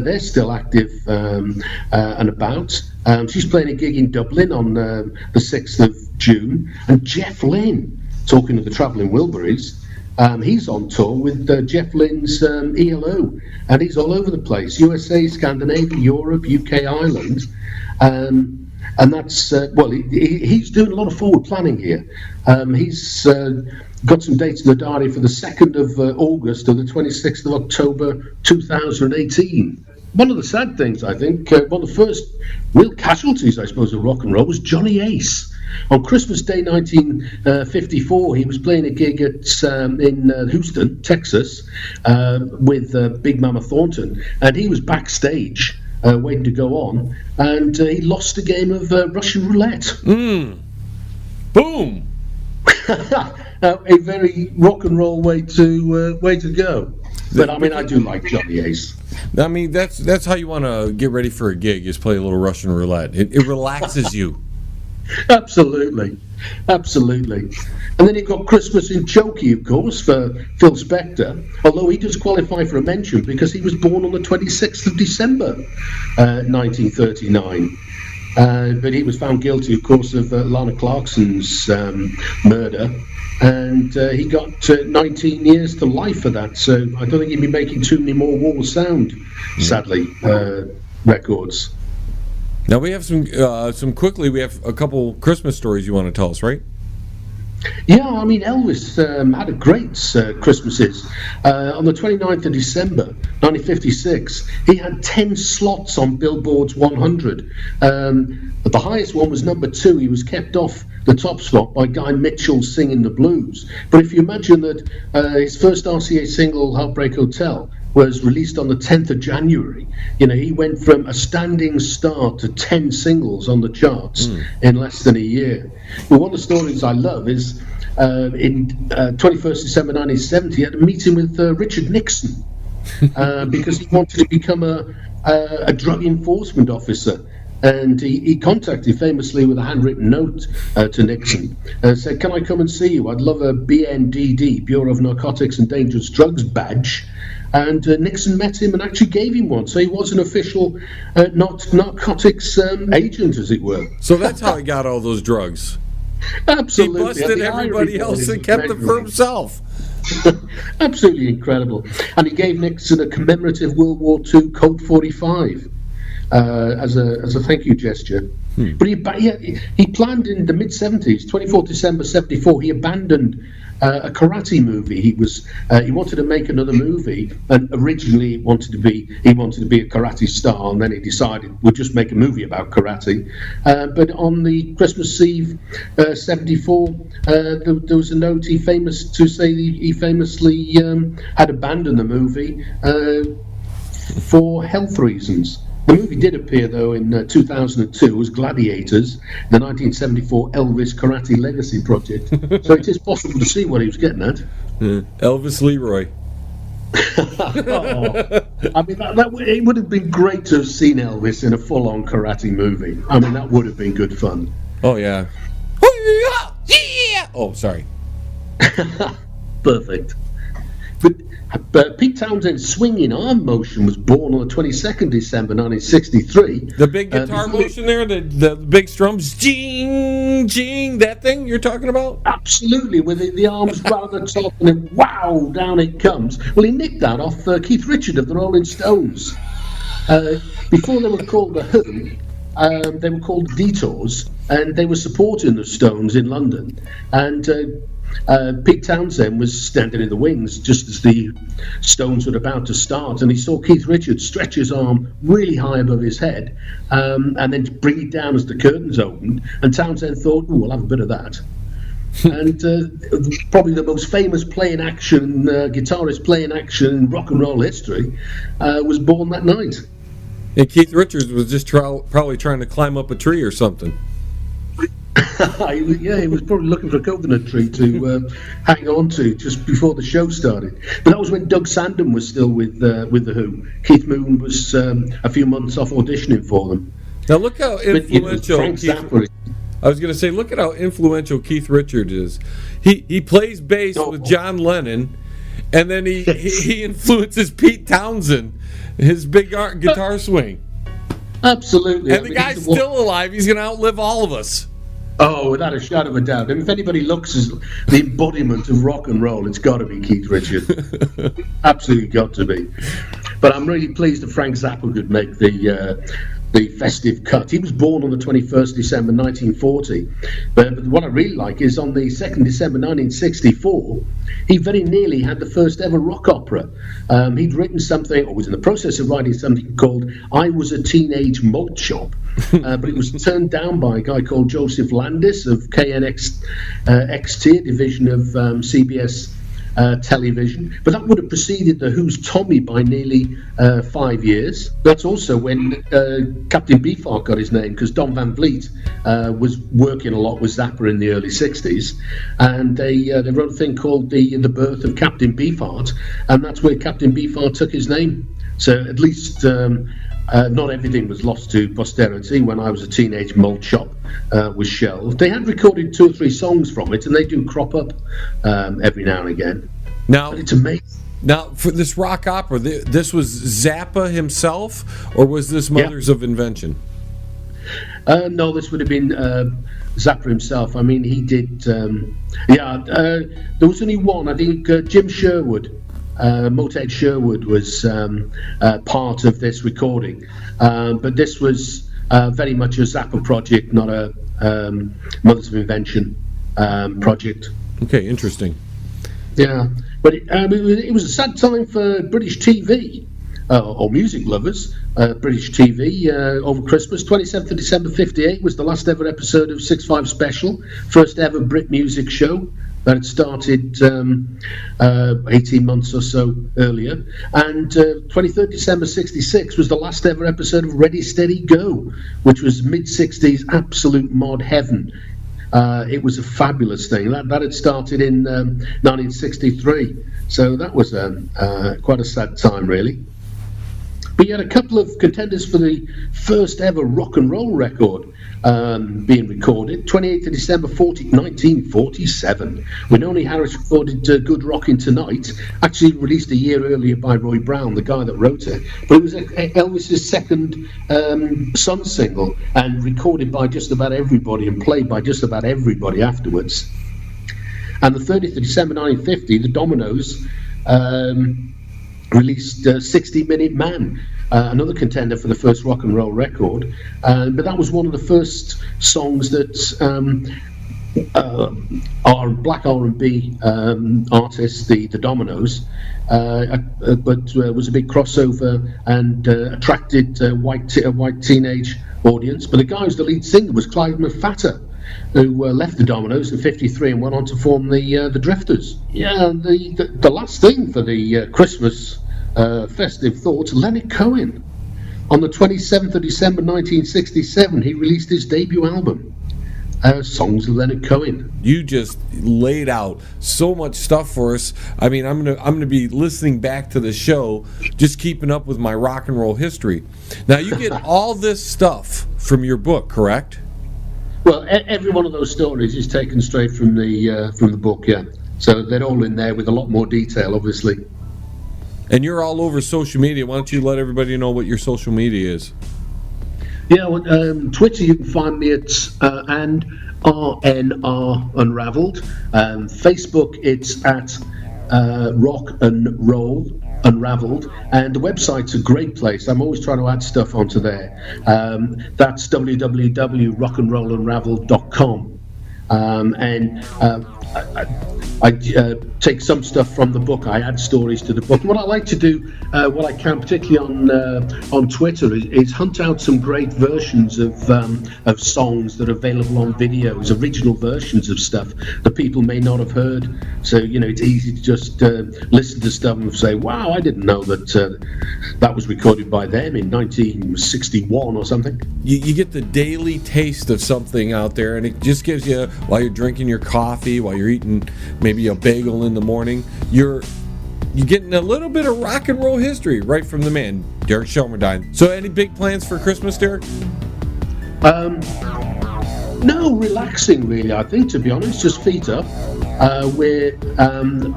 They're still active and about. She's playing a gig in Dublin on the 6th of June. And Jeff Lynne, talking to the Travelling Wilburys, he's on tour with Jeff Lynne's ELO, and he's all over the place: USA, Scandinavia, Europe, UK, Ireland. And that's, he's doing a lot of forward planning here. He's got some dates in the diary for the 2nd of August to the 26th of October 2018. One of the sad things, I think, one of the first real casualties, I suppose, of rock and roll was Johnny Ace. On Christmas Day 1954, he was playing a gig in Houston, Texas, with Big Mama Thornton, and he was backstage waiting to go on, and he lost a game of Russian roulette. Boom! A very rock and roll way to go. But I mean, I do like Johnny Ace. I mean, that's how you want to get ready for a gig, is play a little Russian roulette. It relaxes you. Absolutely. And then you've got Christmas in Chokey, of course, for Phil Spector, although he does qualify for a mention because he was born on the 26th of December, 1939. But he was found guilty, of course, of Lana Clarkson's murder, and he got 19 years to life for that. So I don't think he'd be making too many more Wall Sound, sadly, records. Now we have some quickly. We have a couple Christmas stories you want to tell us, right? Yeah, I mean, Elvis had a great Christmases. On the 29th of December, 1956, he had 10 slots on Billboard's 100. The highest one was number 2. He was kept off the top spot by Guy Mitchell's Singing the Blues. But if you imagine that his first RCA single, Heartbreak Hotel, was released on the 10th of January. You know, he went from a standing start to 10 singles on the charts in less than a year. Well, one of the stories I love is in 21st December 1970, he had a meeting with Richard Nixon because he wanted to become a drug enforcement officer. And he contacted famously with a handwritten note to Nixon and said, "Can I come and see you? I'd love a BNDD, Bureau of Narcotics and Dangerous Drugs badge." And Nixon met him and actually gave him one. So he was an official narcotics agent, as it were. So that's how he got all those drugs. Absolutely. He busted everybody else and kept them for himself. Absolutely incredible. And he gave Nixon a commemorative World War II Colt 45 as a thank you gesture. But he planned in the mid-70s, 24th December 74, he abandoned a karate movie. He wanted to make another movie, and originally he wanted to be a karate star, and then he decided we'll just make a movie about karate. But on the Christmas Eve 74, there was a note he famously had abandoned the movie for health reasons. The movie did appear, though, in 2002 as Gladiators, the 1974 Elvis Karate Legacy project. So it is possible to see what he was getting at. Elvis Leroy. I mean, it would have been great to have seen Elvis in a full-on karate movie. I mean, that would have been good fun. Oh, yeah. Oh, sorry. Perfect. But Pete Townshend's swinging arm motion was born on the 22nd December 1963. The big guitar motion there, the big strums, jing, jing, that thing you're talking about? Absolutely, with the arms right at the top and then wow, down it comes. Well, he nicked that off Keith Richards of the Rolling Stones. Before they were called The Who, they were called Detours, and they were supporting the Stones in London. And Pete Townsend was standing in the wings just as the Stones were about to start, and he saw Keith Richards stretch his arm really high above his head and then bring it down as the curtains opened, and Townsend thought, "Oh, we'll have a bit of that." And probably the most famous guitarist playing action in rock and roll history was born that night. And Keith Richards was just probably trying to climb up a tree or something. Yeah, he was probably looking for a coconut tree to hang on to just before the show started. But that was when Doug Sandham was still with The Who. Keith Moon was a few months off auditioning for them. Now look how influential I was going to say, look at how influential Keith Richards is. He plays bass with John Lennon, and then he influences Pete Townsend, his big guitar swing. Absolutely. And the guy's still alive. He's going to outlive all of us. Oh, without a shadow of a doubt. I mean, if anybody looks as the embodiment of rock and roll, it's got to be Keith Richards. Absolutely got to be. But I'm really pleased that Frank Zappa could make the festive cut. He was born on the 21st December 1940. But what I really like is on the 2nd December 1964, he very nearly had the first ever rock opera. He'd written something, or was in the process of writing something called I Was a Teenage Malt Shop. But it was turned down by a guy called Joseph Landis of KNX XT, a division of CBS television. But that would have preceded the Who's Tommy by nearly 5 years. That's also when Captain Beefheart got his name, because Don Van Vliet was working a lot with Zappa in the early 60s, and they wrote a thing called the Birth of Captain Beefheart, and that's where Captain Beefheart took his name. So at least not everything was lost to posterity. When I was a teenage, Malt Shop was shelved. They had recorded 2 or 3 songs from it, and they do crop up every now and again. Now, but it's amazing. Now, for this rock opera, this was Zappa himself, or was this Mothers of Invention? No, this would have been Zappa himself. I mean, he did. There was only one. I think Jim Sherwood. Motorhead Sherwood was part of this recording, but this was very much a Zappa project, not a Mothers of Invention project. Okay, interesting. Yeah, but it was a sad time for British TV or music lovers. British TV over Christmas. 27th of December 58 was the last ever episode of 6.5 Special, first ever Brit music show. That had started 18 months or so earlier. And 23rd December 66 was the last ever episode of Ready, Steady, Go, which was mid-60s absolute mod heaven. It was a fabulous thing. That had started in 1963. So that was quite a sad time, really. But you had a couple of contenders for the first ever rock and roll record being recorded. 28th of December 1947, when Only Harris recorded Good Rockin' Tonight, actually released a year earlier by Roy Brown, the guy that wrote it. But it was Elvis's second Sun single, and recorded by just about everybody and played by just about everybody afterwards. And the 30th of December 1950, the Dominoes released 60-Minute Man, another contender for the first rock and roll record, but that was one of the first songs that our black R&B artists, the Dominoes, but was a big crossover and attracted a white teenage audience. But the guy who's the lead singer was Clyde McPhatter, who left the Dominoes in '53 and went on to form the Drifters. Yeah, and the last thing for the Christmas festive thoughts, Leonard Cohen. On the 27th of December 1967, he released his debut album, Songs of Leonard Cohen. You just laid out so much stuff for us. I mean, I'm gonna be listening back to the show, just keeping up with my rock and roll history. Now, you get all this stuff from your book, correct? Well, every one of those stories is taken straight from the book, yeah. So they're all in there with a lot more detail, obviously. And you're all over social media. Why don't you let everybody know what your social media is? Yeah, well, Twitter, you can find me at RNR Unravelled. Facebook, it's at Rock and Roll Unravelled, and the website's a great place. I'm always trying to add stuff onto there. That's www.rockandrollunraveled.com. I take some stuff from the book. I add stories to the book. What I like to do, what I can, particularly on Twitter, is hunt out some great versions of songs that are available on videos, original versions of stuff that people may not have heard. So it's easy to just listen to stuff and say, "Wow, I didn't know that that was recorded by them in 1961 or something." You get the daily taste of something out there, and it just gives you, while you're drinking your coffee, while you're eating maybe a bagel in the morning, you're getting a little bit of rock and roll history right from the man, Derek Shelmerdine. So any big plans for Christmas, Derek? No, relaxing really, I think, to be honest, just feet up. We're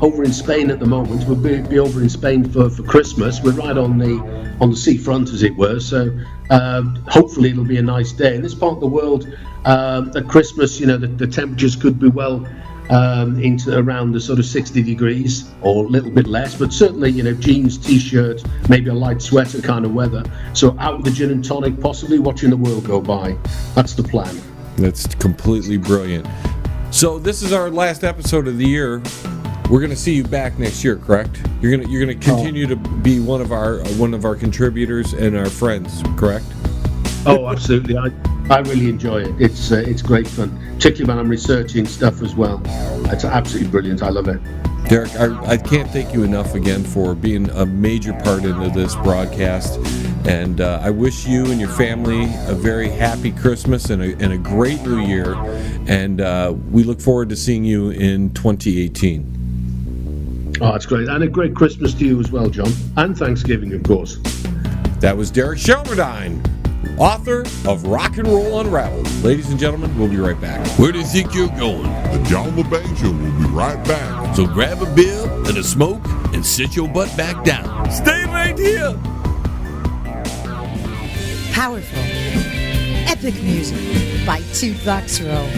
over in Spain at the moment. We'll be over in Spain for Christmas. We're right on the seafront, as it were, so hopefully it'll be a nice day. In this part of the world, at Christmas, the temperatures could be well into around the sort of 60 degrees or a little bit less, but certainly jeans, t-shirt, maybe a light sweater kind of weather. So out with the gin and tonic, possibly watching the world go by. That's the plan. That's completely brilliant. So this is our last episode of the year. We're going to see you back next year, correct? You're going to continue to be one of our contributors and our friends, correct? Oh, absolutely. I really enjoy it. It's great fun, particularly when I'm researching stuff as well. It's absolutely brilliant. I love it. Derek, I can't thank you enough again for being a major part into this broadcast, and I wish you and your family a very happy Christmas and a great New Year, and we look forward to seeing you in 2018. Oh, that's great, and a great Christmas to you as well, John, and Thanksgiving, of course. That was Derek Shelmerdine, author of Rock and Roll Unravelled. Ladies and gentlemen, we'll be right back. Where do you think you're going? The John LeBang Show will be right back. So grab a beer and a smoke and sit your butt back down. Stay right here. Powerful, epic music by Toothbox Row.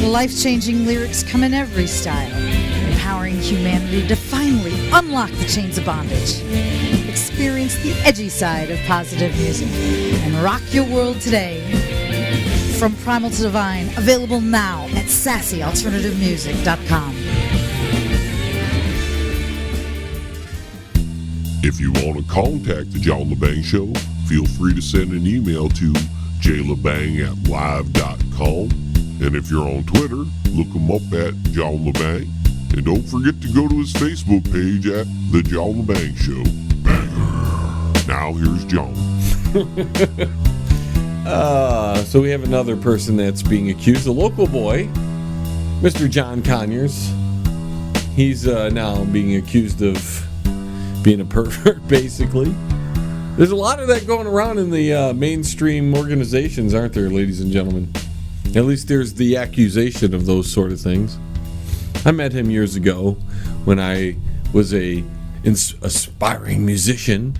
Life-changing lyrics come in every style, empowering humanity to finally unlock the chains of bondage. Experience the edgy side of positive music and rock your world today. From Primal to Divine, available now at sassyalternativemusic.com. If you want to contact the John LeBang Show, feel free to send an email to jlebang@live.com. And if you're on Twitter, look him up at John LeBang. And don't forget to go to his Facebook page at The John LeBang Show. Now here's John. So we have another person that's being accused, a local boy, Mr. John Conyers. He's now being accused of being a pervert, basically. There's a lot of that going around in the mainstream organizations, aren't there, ladies and gentlemen? At least there's the accusation of those sort of things. I met him years ago when I was a aspiring musician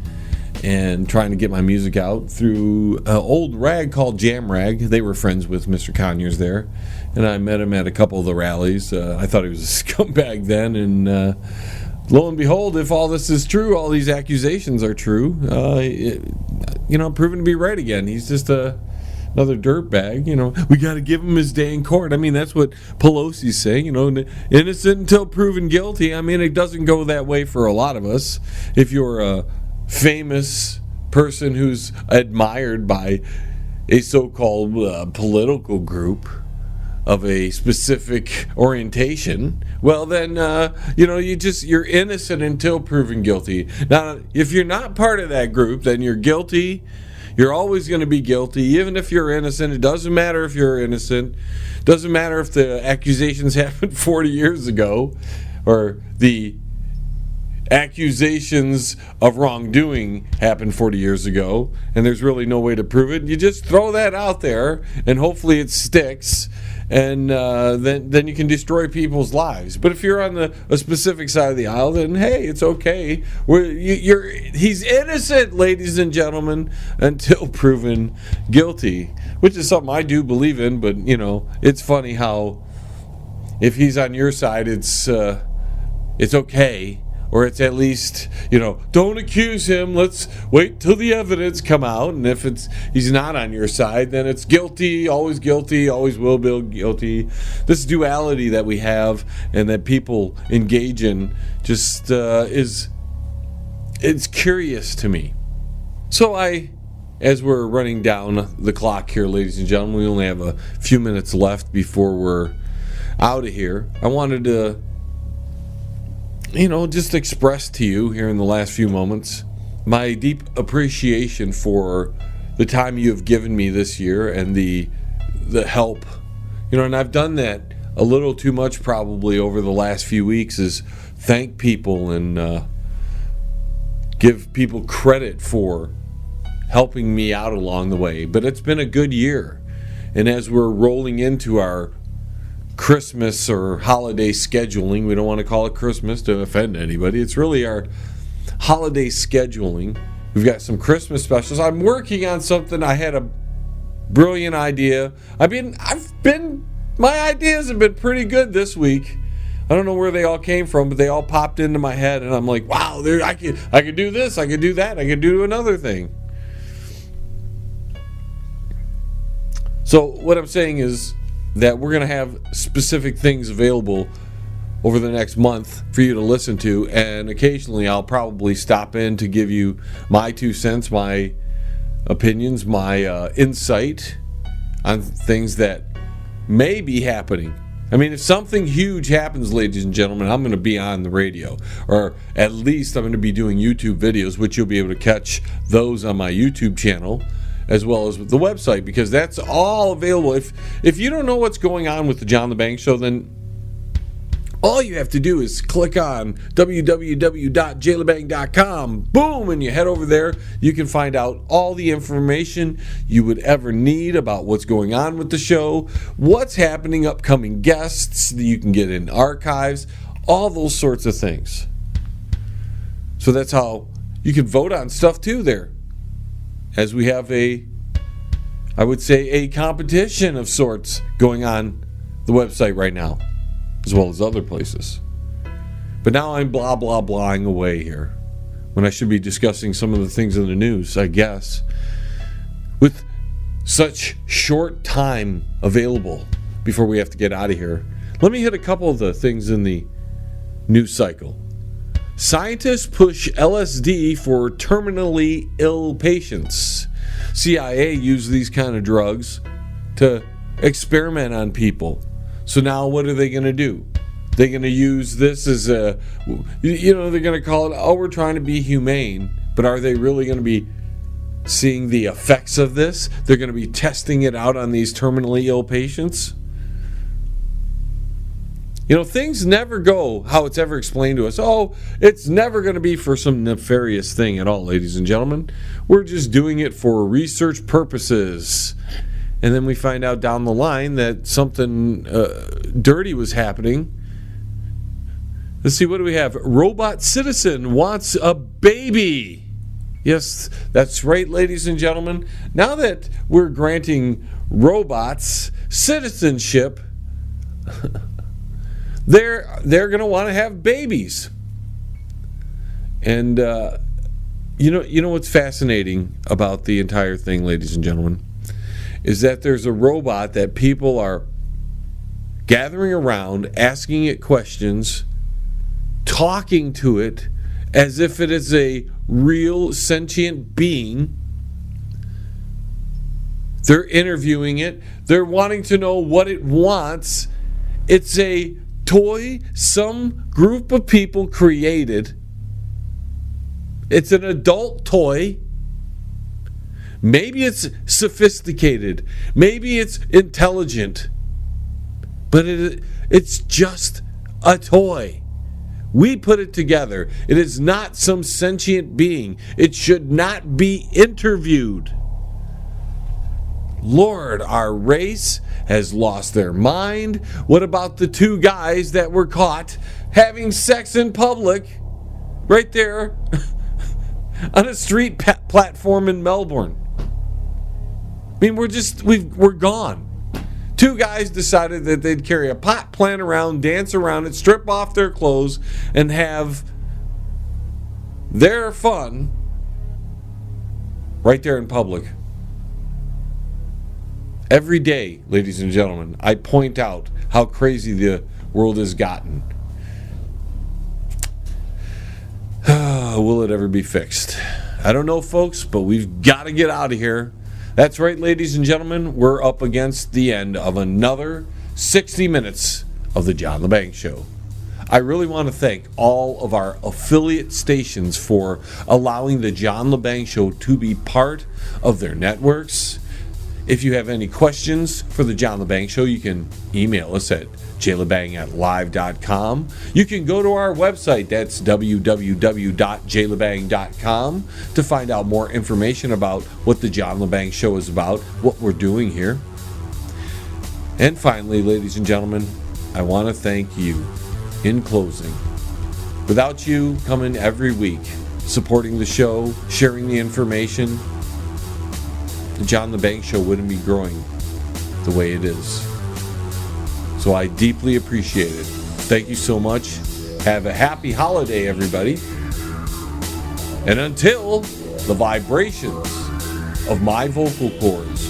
and trying to get my music out through an old rag called Jam Rag. They were friends with Mr. Conyers there, and I met him at a couple of the rallies. I thought he was a scumbag then, and lo and behold, if all this is true, all these accusations are true, proven to be right again. He's just another dirtbag. We got to give him his day in court. I mean, that's what Pelosi's saying, innocent until proven guilty. I mean, it doesn't go that way for a lot of us. If you're a famous person who's admired by a so-called political group of a specific orientation, well then you're innocent until proven guilty. Now, if you're not part of that group, then you're guilty. You're always going to be guilty, even if you're innocent. It doesn't matter if you're innocent. It doesn't matter if the accusations happened 40 years ago, or the accusations of wrongdoing happened 40 years ago, and there's really no way to prove it. You just throw that out there, and hopefully it sticks, and then you can destroy people's lives. But if you're on a specific side of the aisle, then hey, it's okay. He's innocent, ladies and gentlemen, until proven guilty, which is something I do believe in. But it's funny how if he's on your side, it's okay. Or it's at least, don't accuse him. Let's wait till the evidence come out. And if he's not on your side, then it's guilty, always will be guilty. This duality that we have and that people engage in just it's curious to me. So as we're running down the clock here, ladies and gentlemen, we only have a few minutes left before we're out of here. I wanted to just express to you here in the last few moments my deep appreciation for the time you have given me this year and the help. And I've done that a little too much probably over the last few weeks, is thank people and give people credit for helping me out along the way. But it's been a good year. And as we're rolling into our Christmas or holiday scheduling, we don't want to call it Christmas to offend anybody, it's really our holiday scheduling. We've got some Christmas specials. I'm working on something. I had a brilliant idea. My ideas have been pretty good this week. I don't know where they all came from, but they all popped into my head, and I'm like, wow, I could do this, I could do that, I could do another thing. So what I'm saying is that we're going to have specific things available over the next month for you to listen to, and occasionally I'll probably stop in to give you my 2 cents, my opinions, my insight on things that may be happening. I mean, if something huge happens, ladies and gentlemen, I'm going to be on the radio. Or at least I'm going to be doing YouTube videos, which you'll be able to catch those on my YouTube channel, as well as the website, because that's all available. If you don't know what's going on with the John LeBang Show, then all you have to do is click on www.jlebang.com. Boom, and you head over there. You can find out all the information you would ever need about what's going on with the show, what's happening, upcoming guests that you can get in archives, all those sorts of things. So that's how you can vote on stuff too there, as we have I would say a competition of sorts going on the website right now, as well as other places. But now I'm blah blah blahing away here when I should be discussing some of the things in the news, I guess. With such short time available before we have to get out of here, let me hit a couple of the things in the news cycle. Scientists push LSD for terminally ill patients. CIA used these kind of drugs to experiment on people. So now what are they going to do? They're going to use this as they're going to call it, we're trying to be humane. But are they really going to be seeing the effects of this? They're going to be testing it out on these terminally ill patients? Things never go how it's ever explained to us. It's never going to be for some nefarious thing at all, ladies and gentlemen. We're just doing it for research purposes. And then we find out down the line that something dirty was happening. Let's see, what do we have? Robot citizen wants a baby. Yes, that's right, ladies and gentlemen. Now that we're granting robots citizenship, they're going to want to have babies. And you know what's fascinating about the entire thing, ladies and gentlemen, is that there's a robot that people are gathering around, asking it questions, talking to it as if it is a real sentient being. They're interviewing it. They're wanting to know what it wants. It's a toy some group of people created. It's an adult toy. Maybe it's sophisticated. Maybe it's intelligent. But it's just a toy. We put it together. It is not some sentient being. It should not be interviewed. Lord, our race has lost their mind. What about the two guys that were caught having sex in public right there on a street platform in Melbourne? I mean, we're gone. Two guys decided that they'd carry a pot plant around, dance around it, strip off their clothes, and have their fun right there in public. Every day, ladies and gentlemen, I point out how crazy the world has gotten. Will it ever be fixed? I don't know, folks, but we've got to get out of here. That's right, ladies and gentlemen, we're up against the end of another 60 minutes of the John LeBang Show. I really want to thank all of our affiliate stations for allowing the John LeBang Show to be part of their networks. If you have any questions for the John LeBang Show, you can email us at jlebang@live.com. You can go to our website, that's www.jlebang.com, to find out more information about what the John LeBang Show is about, what we're doing here. And finally, ladies and gentlemen, I want to thank you in closing. Without you coming every week, supporting the show, sharing the information, the John LeBang Show wouldn't be growing the way it is. So I deeply appreciate it. Thank you so much. Have a happy holiday, everybody. And until the vibrations of my vocal cords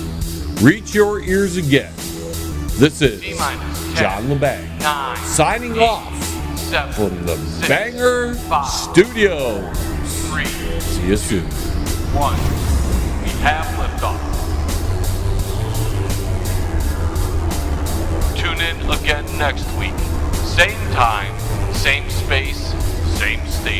reach your ears again, this is John LeBang signing off from the Banger Studios. See you soon. 1. We have liftoff. Tune in again next week. Same time, same space, same station.